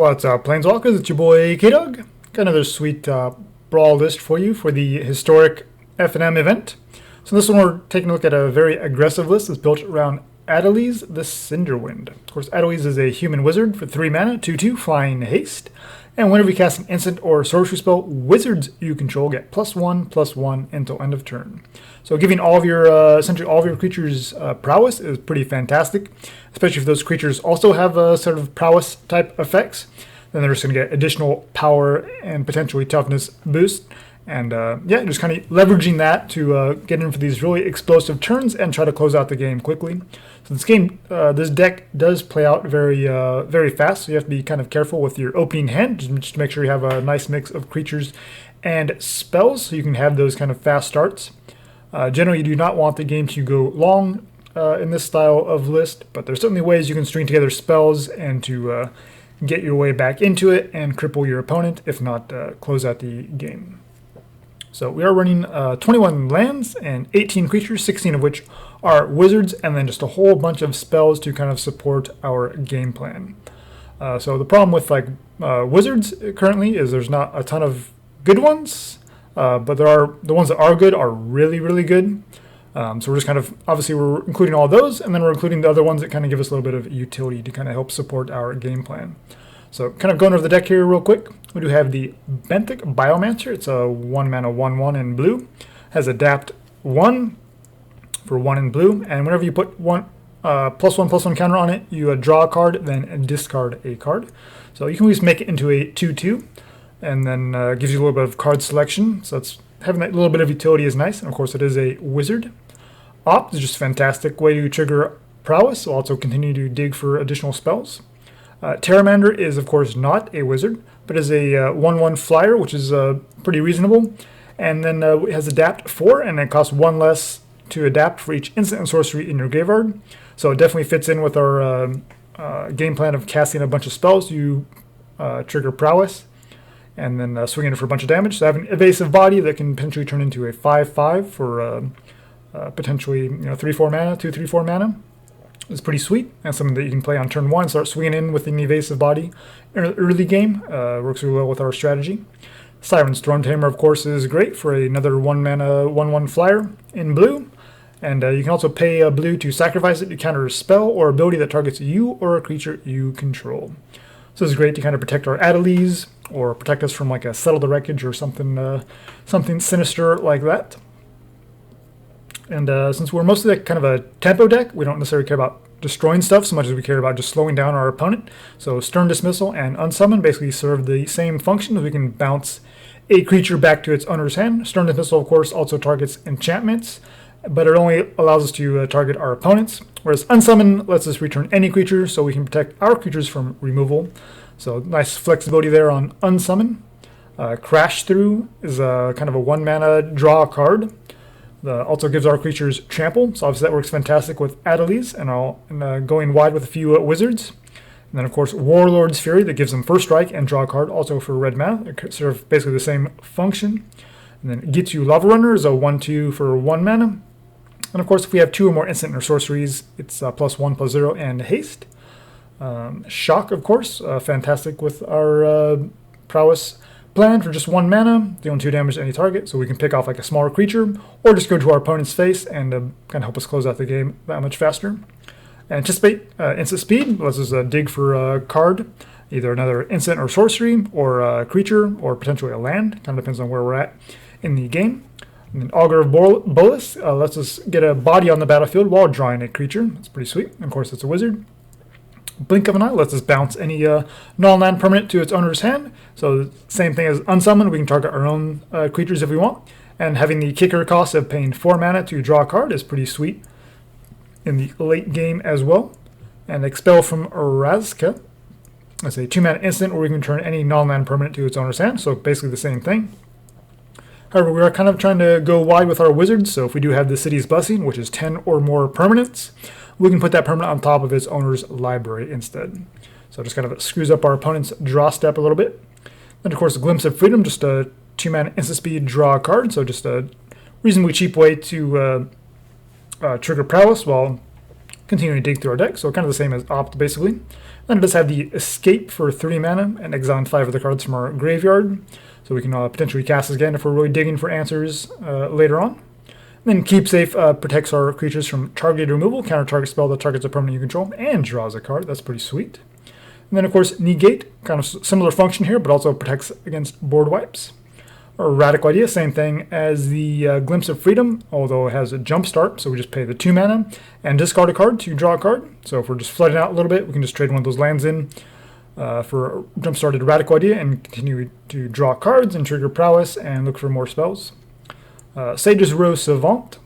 What's up, Planeswalkers? It's your boy K-Dog. Got another sweet Brawl list for you for the historic FNM event. So this one we're taking a look at a very aggressive list that's built around Adeliz the Cinderwind. Of course, Adeliz is a human wizard for 3 mana, 2/2, flying haste. And whenever you cast an instant or sorcery spell, wizards you control get +1/+1 until end of turn. So giving all of your, essentially all of your creatures prowess is pretty fantastic, especially if those creatures also have sort of prowess type effects. Then they're just going to get additional power and potentially toughness boost. And yeah, just kind of leveraging that to get in for these really explosive turns and try to close out the game quickly. So this deck does play out very fast, so you have to be kind of careful with your opening hand, just to make sure you have a nice mix of creatures and spells, so you can have those kind of fast starts. Generally, you do not want the game to go long in this style of list, but there's certainly ways you can string together spells and to get your way back into it and cripple your opponent, if not close out the game. So we are running 21 lands and 18 creatures, 16 of which are wizards, and then just a whole bunch of spells to kind of support our game plan. So the problem with wizards currently is there's not a ton of good ones, but the ones that are good are really good. So we're just kind of, obviously we're including all those, and then we're including the other ones that kind of give us a little bit of utility to kind of help support our game plan. So kind of going over the deck here real quick, we do have the Benthic Biomancer. It's a 1 mana 1/1 in blue. Has Adapt 1 for 1 in blue, and whenever you put +1/+1 counter on it, you draw a card, then discard a card. So you can always make it into a 2/2, and then gives you a little bit of card selection. So it's having that little bit of utility is nice, and of course it is a wizard. Opt is just a fantastic way to trigger prowess. We'll also continue to dig for additional spells. Pteramander is, of course, not a wizard, but is a 1/1 flyer, which is pretty reasonable. And then it has Adapt 4, and it costs 1 less to adapt for each instant and sorcery in your graveyard. So it definitely fits in with our game plan of casting a bunch of spells. You trigger prowess, and then swinging it for a bunch of damage. So having Evasive Body that can potentially turn into a 5/5 for potentially 3/4 mana, 2/3/4 mana. It's pretty sweet, and something that you can play on turn 1 and start swinging in with an Evasive Body early game. Works really well with our strategy. Siren Stormtamer, of course, is great for another 1 mana 1/1 flyer in blue. And you can also pay a blue to sacrifice it to counter a spell or ability that targets you or a creature you control. So this is great to kind of protect our Adeliz, or protect us from like a Settle the Wreckage or something sinister like that. And since we're mostly kind of a tempo deck, we don't necessarily care about destroying stuff so much as we care about just slowing down our opponent. So Stern Dismissal and Unsummon basically serve the same function. We can bounce a creature back to its owner's hand. Stern Dismissal, of course, also targets enchantments, but it only allows us to target our opponents, whereas Unsummon lets us return any creature, so we can protect our creatures from removal. So nice flexibility there on Unsummon. Crash Through is kind of a 1 mana draw card. Also gives our creatures trample, so obviously that works fantastic with Adeliz, and going wide with a few wizards. And then, of course, Warlord's Fury that gives them first strike and draw a card, also for red mana. They serve basically the same function. And then Ghitu Lavarunner is a 1/2 for 1 mana. And of course, if we have 2 or more instant or sorceries, it's +1/+0 and haste. Shock, of course, fantastic with our prowess plan for just 1 mana, dealing 2 damage to any target, so we can pick off like a smaller creature, or just go to our opponent's face and kind of help us close out the game that much faster. Anticipate, instant speed, lets us dig for a card, either another instant or sorcery, or a creature, or potentially a land, kind of depends on where we're at in the game. And then Augur of Bolas lets us get a body on the battlefield while drawing a creature. That's pretty sweet. Of course, it's a wizard. Blink of an Eye lets us bounce any non-land permanent to its owner's hand. So same thing as Unsummon, we can target our own creatures if we want. And having the kicker cost of paying 4 mana to draw a card is pretty sweet in the late game as well. And Expel from Orazca. That's a 2 mana instant where we can turn any non-land permanent to its owner's hand. So basically the same thing. However, we are kind of trying to go wide with our wizards. So if we do have the City's Blessing, which is 10 or more permanents, we can put that permanent on top of its owner's library instead. So it just kind of screws up our opponent's draw step a little bit. Then, of course, a Glimpse of Freedom, just a 2 mana instant speed draw a card. So just a reasonably cheap way to trigger prowess while continuing to dig through our deck. So kind of the same as Opt, basically. Then it does have the Escape for 3 mana and exiling 5 of the cards from our graveyard. So we can potentially cast this again if we're really digging for answers later on. Then Keep Safe protects our creatures from targeted removal, counter target spell that targets a permanent you control, and draws a card. That's pretty sweet. And then, of course, Negate, kind of similar function here, but also protects against board wipes. Or Radical Idea, same thing as the Glimpse of Freedom, although it has a jump start, so we just pay the 2 mana and discard a card to draw a card. So if we're just flooding out a little bit, we can just trade one of those lands in for jump started Radical Idea and continue to draw cards and trigger Prowess and look for more spells. Sage's Rose Savant.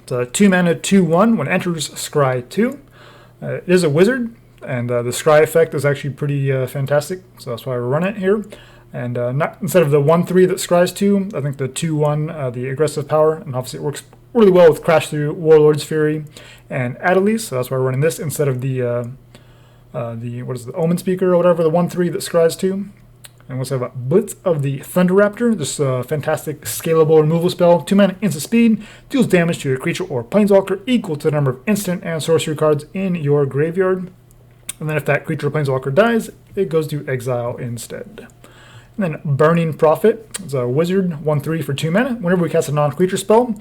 It's a 2 mana 2/1 when it enters Scry 2. It is a wizard, and the Scry effect is actually pretty fantastic, so that's why we run it here. And not instead of the 1/3 that scries 2, I think the 2/1, the aggressive power, and obviously it works really well with Crash Through, Warlord's Fury, and Adeliz, so that's why we're running this instead of the Omen Speaker or whatever, the 1/3 that scries 2. And we also have a Blitz of the Thunder Raptor, this fantastic scalable removal spell, 2 mana instant speed, deals damage to a creature or planeswalker equal to the number of instant and sorcery cards in your graveyard. And then if that creature or planeswalker dies, it goes to exile instead. And then Burning Prophet, it's a wizard, 1/3 for 2 mana. Whenever we cast a non-creature spell,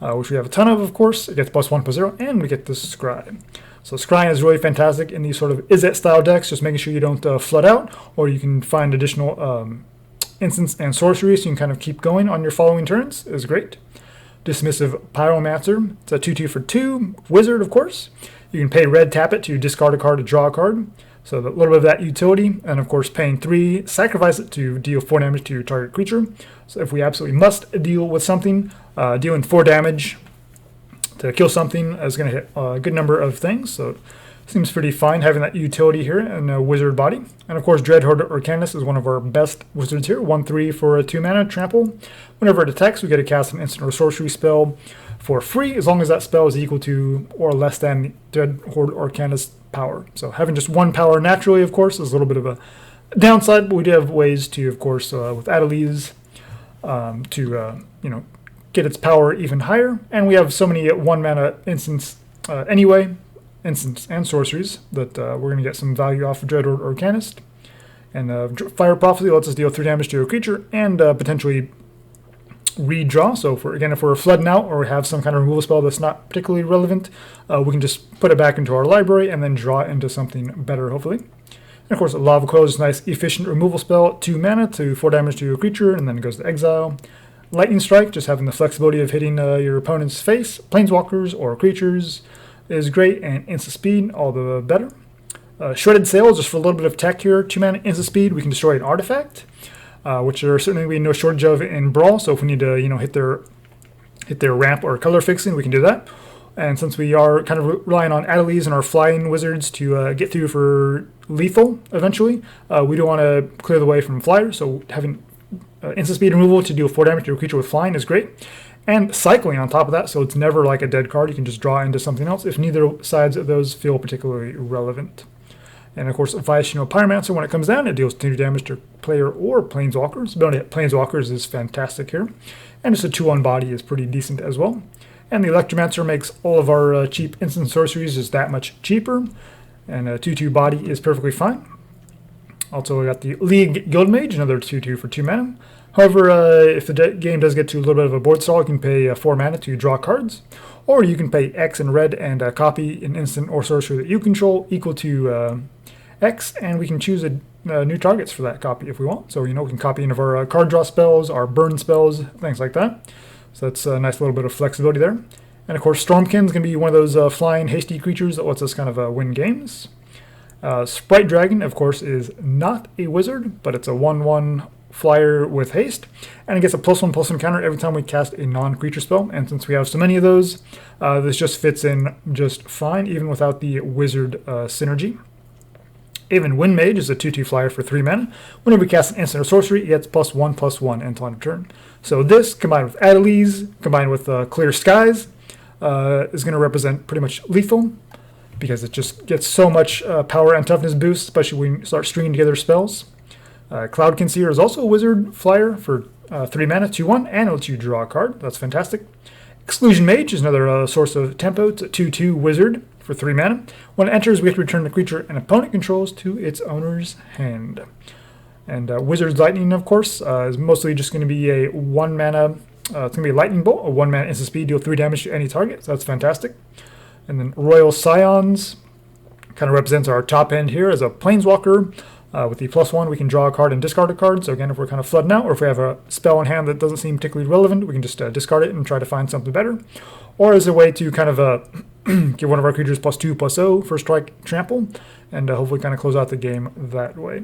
which we have a ton of course, it gets +1/+0, and we get the Scry. So Scry is really fantastic in these sort of Izzet style decks, just making sure you don't flood out, or you can find additional instants and sorceries so you can kind of keep going on your following turns, is great. Dismissive Pyromancer, it's a 2/2 for 2, wizard of course. You can pay red, tap it to discard a card to draw a card. So a little bit of that utility, and of course paying 3, sacrifice it to deal 4 damage to your target creature. So if we absolutely must deal with something, dealing 4 damage to kill something is going to hit a good number of things. So it seems pretty fine having that utility here in a wizard body. And of course Dreadhorde Arcanist is one of our best wizards here, 1/3 for a 2 mana trample. Whenever it attacks, we get to cast an instant or sorcery spell for free, as long as that spell is equal to or less than the Dreadhorde Arcanist power. So having just 1 power naturally, of course, is a little bit of a downside, but we do have ways to, of course, with Adeliz, to get its power even higher. And we have so many 1 mana instants anyway, instants and sorceries, that we're going to get some value off of Dreadhorde Arcanist. And Fire Prophecy lets us deal 3 damage to a creature and potentially redraw. So if we're flooding out or have some kind of removal spell that's not particularly relevant, we can just put it back into our library and then draw it into something better, hopefully. And of course, Lava Coil is a nice efficient removal spell, 2 mana to 4 damage to a creature, and then it goes to exile. Lightning Strike, just having the flexibility of hitting your opponent's face, planeswalkers or creatures, is great, and instant speed, all the better. Shredded Sail, just for a little bit of tech here, 2 mana instant speed, we can destroy an artifact, which there certainly be no shortage of in Brawl. So if we need to, hit their ramp or color fixing, we can do that. And since we are kind of relying on Adeliz and our flying wizards to get through for lethal eventually, we do want to clear the way from flyers. So having instant speed removal to deal 4 damage to a creature with flying is great. And cycling on top of that, so it's never like a dead card. You can just draw into something else if neither sides of those feel particularly relevant. And of course, Viashino Pyromancer, when it comes down, it deals 2 damage to player or planeswalkers. The ability to hit planeswalkers is fantastic here. And just a 2/1 body is pretty decent as well. And the Electromancer makes all of our cheap instant sorceries just that much cheaper. And a 2/2 body is perfectly fine. Also, we got the League Guildmage, another 2/2 for 2 mana. However, if the game does get to a little bit of a board stall, you can pay 4 mana to draw cards. Or you can pay X in red and copy an instant or sorcery that you control equal to X, and we can choose new targets for that copy if we want. So, we can copy any of our card draw spells, our burn spells, things like that. So that's a nice little bit of flexibility there. And of course, Stormkin is going to be one of those flying, hasty creatures that lets us kind of win games. Sprite Dragon, of course, is not a wizard, but it's a 1/1 flyer with haste, and it gets a +1/+1 counter every time we cast a non-creature spell. And since we have so many of those, this just fits in just fine, even without the wizard synergy. Aven Mage is a 2/2 flyer for 3 mana. Whenever we cast an instant or sorcery, it gets +1/+1 until end of turn. So this, combined with Adeliz, combined with Clear Skies, is going to represent pretty much lethal, because it just gets so much power and toughness boost, especially when you start stringing together spells. Cloudkin Seer is also a wizard flyer for 3 mana, 2/1, and it lets you draw a card. That's fantastic. Exclusion Mage is another source of tempo. It's a 2/2 wizard for 3 mana. When it enters, we have to return the creature an opponent controls to its owner's hand. And Wizard's Lightning, of course, is mostly just going to be a 1 mana, it's going to be a Lightning Bolt, a 1 mana instant speed, deal 3 damage to any target, so that's fantastic. And then Royal Scions kind of represents our top end here as a Planeswalker. With the +1, we can draw a card and discard a card. So again, if we're kind of flooding out, or if we have a spell in hand that doesn't seem particularly relevant, we can just discard it and try to find something better. Or as a way to kind of give one of our creatures +2/+0 for strike trample, and hopefully kind of close out the game that way.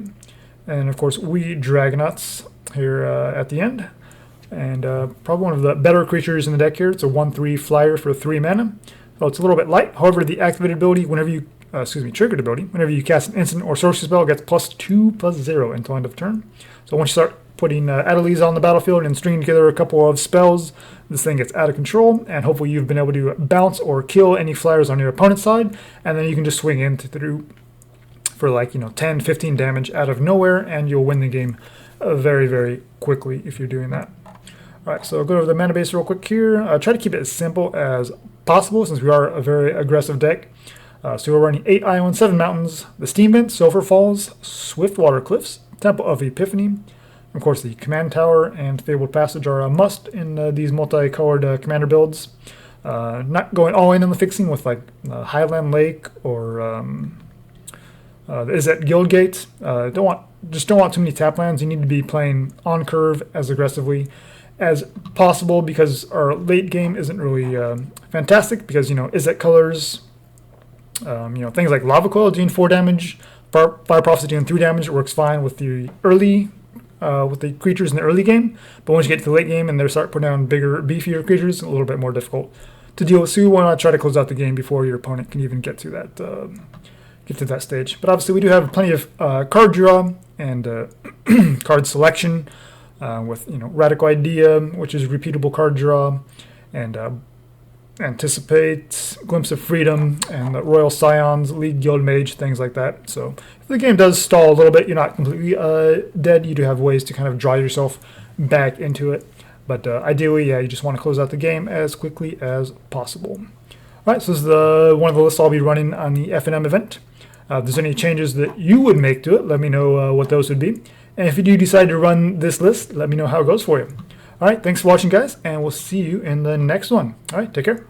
And of course, Wee Dragonauts here at the end. And probably one of the better creatures in the deck here. It's a 1/3 flyer for 3 mana. So it's a little bit light. However, the activated ability, whenever you triggered ability, whenever you cast an instant or sorcery spell, it gets +2/+0 until end of turn. So once you start putting Adeliz on the battlefield and stringing together a couple of spells, this thing gets out of control, and hopefully you've been able to bounce or kill any flyers on your opponent's side, and then you can just swing in through for like 10, 15 damage out of nowhere, and you'll win the game very, very quickly if you're doing that. Alright, so I'll go over the mana base real quick here. Try to keep it as simple as possible since we are a very aggressive deck. So we're running 8 Islands, 7 Mountains, the Steam Vent, Sulphur Falls, Swiftwater Cliffs, Temple of Epiphany. Of course, the Command Tower and Fabled Passage are a must in these multicolored commander builds. Not going all in on the fixing with like Highland Lake or the Izzet Guildgate. Just don't want too many tap lands. You need to be playing on curve as aggressively as possible because our late game isn't really fantastic because Izzet colors. Things like Lava Coil doing 4 damage, Fire Prophecy doing 3 damage. It works fine with the early, with the creatures in the early game. But once you get to the late game and they start putting down bigger, beefier creatures, it's a little bit more difficult to deal with. So you want to try to close out the game before your opponent can even get to that stage. But obviously we do have plenty of card draw and card selection with Radical Idea, which is repeatable card draw, and Anticipate, Glimpse of Freedom, and the Royal Scions, League Guildmage, things like that. So if the game does stall a little bit, you're not completely dead. You do have ways to kind of draw yourself back into it. But ideally, yeah, you just want to close out the game as quickly as possible. All right, so this is one of the lists I'll be running on the FNM event. If there's any changes that you would make to it, let me know what those would be. And if you do decide to run this list, let me know how it goes for you. All right, thanks for watching, guys, and we'll see you in the next one. All right, take care.